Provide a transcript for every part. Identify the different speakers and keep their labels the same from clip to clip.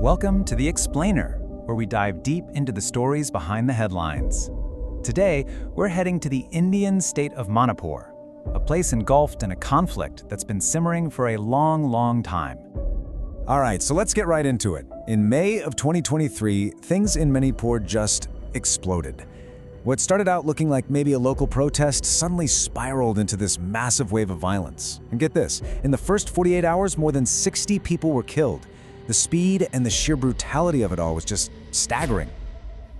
Speaker 1: Welcome to The Explainer, where we dive deep into the stories behind the headlines. Today, we're heading to the Indian state of Manipur, a place engulfed in a conflict that's been simmering for a long time.
Speaker 2: All right, so let's get right into it. In May of 2023, things in Manipur just exploded. What started out looking like maybe a local protest suddenly spiraled into this massive wave of violence. And get this, in the first 48 hours, more than 60 people were killed. The speed and the sheer brutality of it all was just staggering.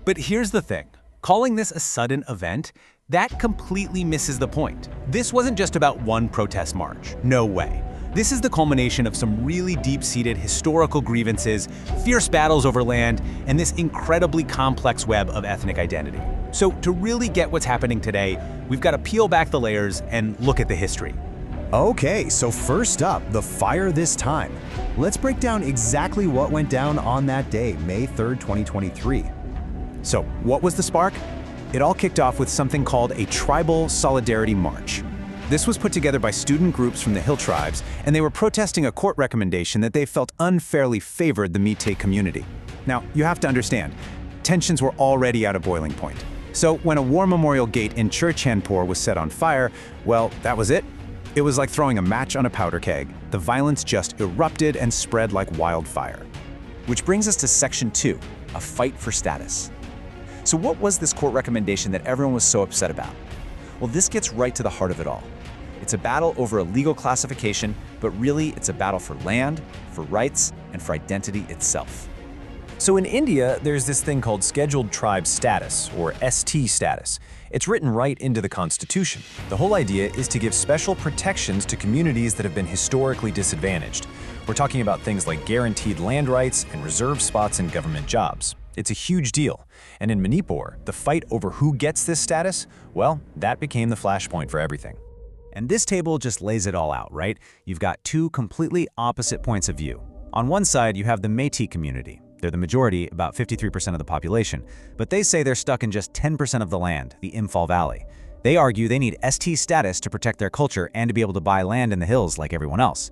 Speaker 1: But here's the thing. Calling this a sudden event, that completely misses the point. This wasn't just about one protest march. No way. This is the culmination of some really deep-seated historical grievances, fierce battles over land, and this incredibly complex web of ethnic identity. So to really get what's happening today, we've got to peel back the layers and look at the history.
Speaker 2: Okay, so first up, the fire this time. Let's break down exactly what went down on that day, May 3rd, 2023.
Speaker 1: So what was the spark? It all kicked off with something called a Tribal Solidarity March. This was put together by student groups from the hill tribes, and they were protesting a court recommendation that they felt unfairly favored the Meitei community. Now, you have to understand, tensions were already at a boiling point. So when a war memorial gate in Churchandpur was set on fire, well, that was it. It was like throwing a match on a powder keg. The violence just erupted and spread like wildfire.
Speaker 3: Which brings us to Section 2, a fight for status. So what was this court recommendation that everyone was so upset about? Well, this gets right to the heart of it all. It's a battle over a legal classification, but really it's a battle for land, for rights, and for identity itself.
Speaker 4: So in India, there's this thing called Scheduled Tribe Status, or ST status. It's written right into the Constitution. The whole idea is to give special protections to communities that have been historically disadvantaged. We're talking about things like guaranteed land rights and reserved spots in government jobs. It's a huge deal. And in Manipur, the fight over who gets this status, well, that became the flashpoint for everything.
Speaker 1: And this table just lays it all out, right? You've got two completely opposite points of view. On one side, you have the Meitei community. They're the majority, about 53% of the population, but they say they're stuck in just 10% of the land, the Imphal Valley. They argue they need ST status to protect their culture and to be able to buy land in the hills like everyone else.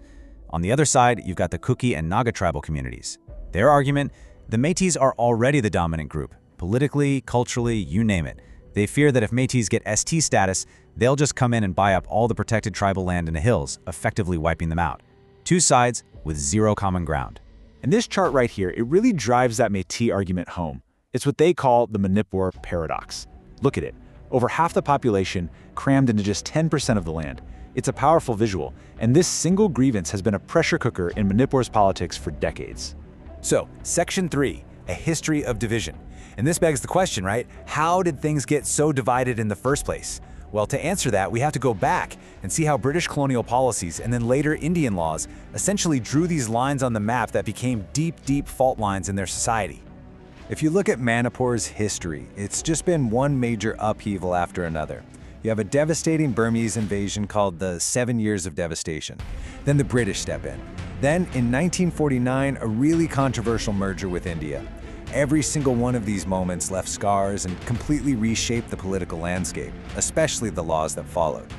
Speaker 1: On the other side, you've got the Kuki and Naga tribal communities. Their argument, the Meiteis are already the dominant group. Politically, culturally, you name it. They fear that if Meiteis get ST status, they'll just come in and buy up all the protected tribal land in the hills, effectively wiping them out. Two sides with zero common ground.
Speaker 5: And this chart right here, it really drives that Meitei argument home. It's what they call the Manipur paradox. Look at it. Over half the population crammed into just 10% of the land. It's a powerful visual, and this single grievance has been a pressure cooker in Manipur's politics for decades.
Speaker 2: So, Section 3, a history of division. And this begs the question, right? How did things get so divided in the first place? Well, to answer that, we have to go back and see how British colonial policies and then later Indian laws essentially drew these lines on the map that became deep fault lines in their society. If you look at Manipur's history, it's just been one major upheaval after another. You have a devastating Burmese invasion called the 7 Years of Devastation. Then the British step in. Then, in 1949, a really controversial merger with India. Every single one of these moments left scars and completely reshaped the political landscape, especially the laws that followed.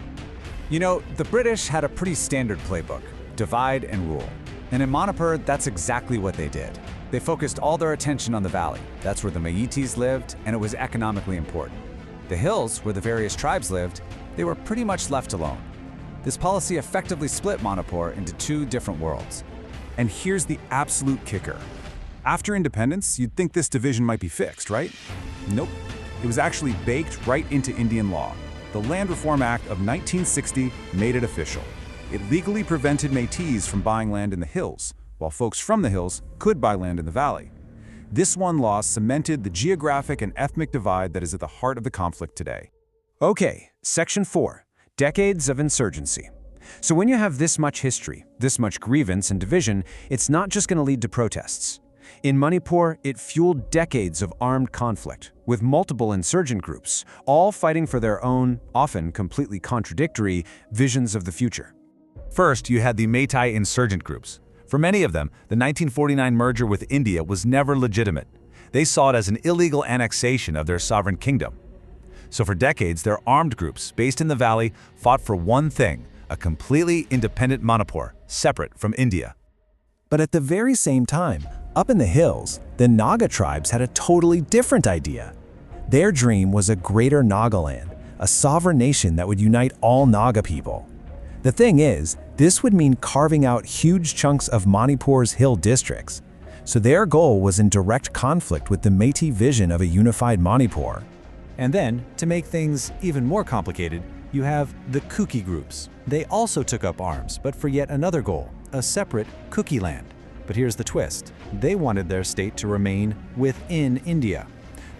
Speaker 2: You know, the British had a pretty standard playbook: divide and rule. And in Manipur, that's exactly what they did. They focused all their attention on the valley. That's where the Meiteis lived, and it was economically important. The hills, where the various tribes lived, they were pretty much left alone. This policy effectively split Manipur into two different worlds. And here's the absolute kicker. After independence, you'd think this division might be fixed, right? Nope. It was actually baked right into Indian law. The Land Reform Act of 1960 made it official. It legally prevented Meiteis from buying land in the hills, while folks from the hills could buy land in the valley. This one law cemented the geographic and ethnic divide that is at the heart of the conflict today. Okay, Section 4, decades of insurgency. So when you have this much history, this much grievance and division, it's not just going to lead to protests. In Manipur, it fueled decades of armed conflict, with multiple insurgent groups, all fighting for their own, often completely contradictory, visions of the future.
Speaker 6: First, you had the Meitei insurgent groups. For many of them, the 1949 merger with India was never legitimate. They saw it as an illegal annexation of their sovereign kingdom. So for decades, their armed groups, based in the valley, fought for one thing: a completely independent Manipur, separate from India.
Speaker 2: But at the very same time,
Speaker 4: Up in the hills, the Naga tribes had a totally different idea. Their dream was a greater Nagaland, a sovereign nation that would unite all Naga people. The thing is, this would mean carving out huge chunks of Manipur's hill districts. So their goal was in direct conflict with the Meitei vision of a unified Manipur.
Speaker 2: And then, to make things even more complicated, you have the Kuki groups. They also took up arms, but for yet another goal, a separate Kuki land. But here's the twist. They wanted their state to remain within India.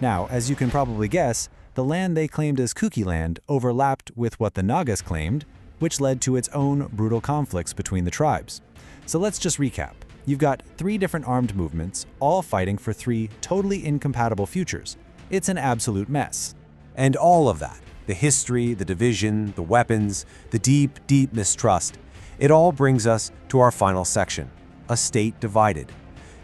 Speaker 2: Now, as you can probably guess, the land they claimed as Kuki land overlapped with what the Nagas claimed, which led to its own brutal conflicts between the tribes. So let's just recap. You've got 3 different armed movements, all fighting for 3 totally incompatible futures. It's an absolute mess.
Speaker 3: And all of that, the history, the division, the weapons, the deep, deep mistrust, it all brings us to our final section, a state divided.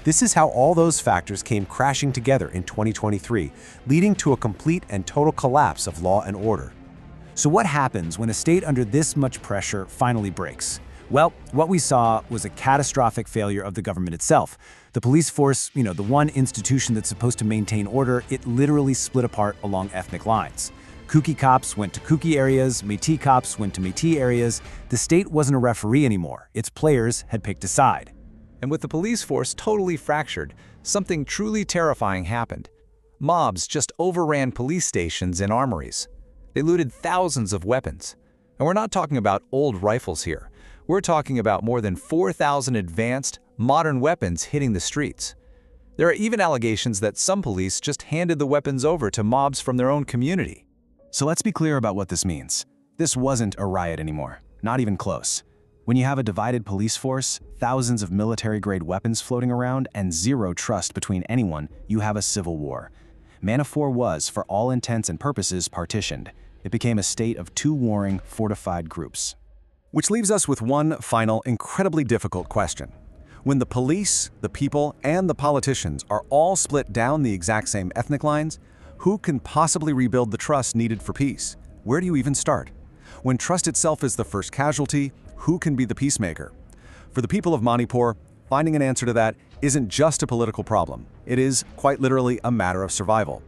Speaker 3: This is how all those factors came crashing together in 2023, leading to a complete and total collapse of law and order.
Speaker 1: So what happens when a state under this much pressure finally breaks? Well, what we saw was a catastrophic failure of the government itself. The police force, the one institution that's supposed to maintain order, it literally split apart along ethnic lines. Kuki cops went to Kuki areas, Meitei cops went to Meitei areas. The state wasn't a referee anymore. Its players had picked a side.
Speaker 2: And with the police force totally fractured, something truly terrifying happened. Mobs just overran police stations and armories. They looted thousands of weapons. And we're not talking about old rifles here. We're talking about more than 4,000 advanced, modern weapons hitting the streets. There are even allegations that some police just handed the weapons over to mobs from their own community.
Speaker 1: So let's be clear about what this means. This wasn't a riot anymore, not even close. When you have a divided police force, thousands of military-grade weapons floating around, and zero trust between anyone, you have a civil war. Manipur was, for all intents and purposes, partitioned. It became a state of 2 warring, fortified groups.
Speaker 3: Which leaves us with one final, incredibly difficult question. When the police, the people, and the politicians are all split down the exact same ethnic lines, who can possibly rebuild the trust needed for peace? Where do you even start? When trust itself is the first casualty, who can be the peacemaker? For the people of Manipur, finding an answer to that isn't just a political problem. It is, quite literally, a matter of survival.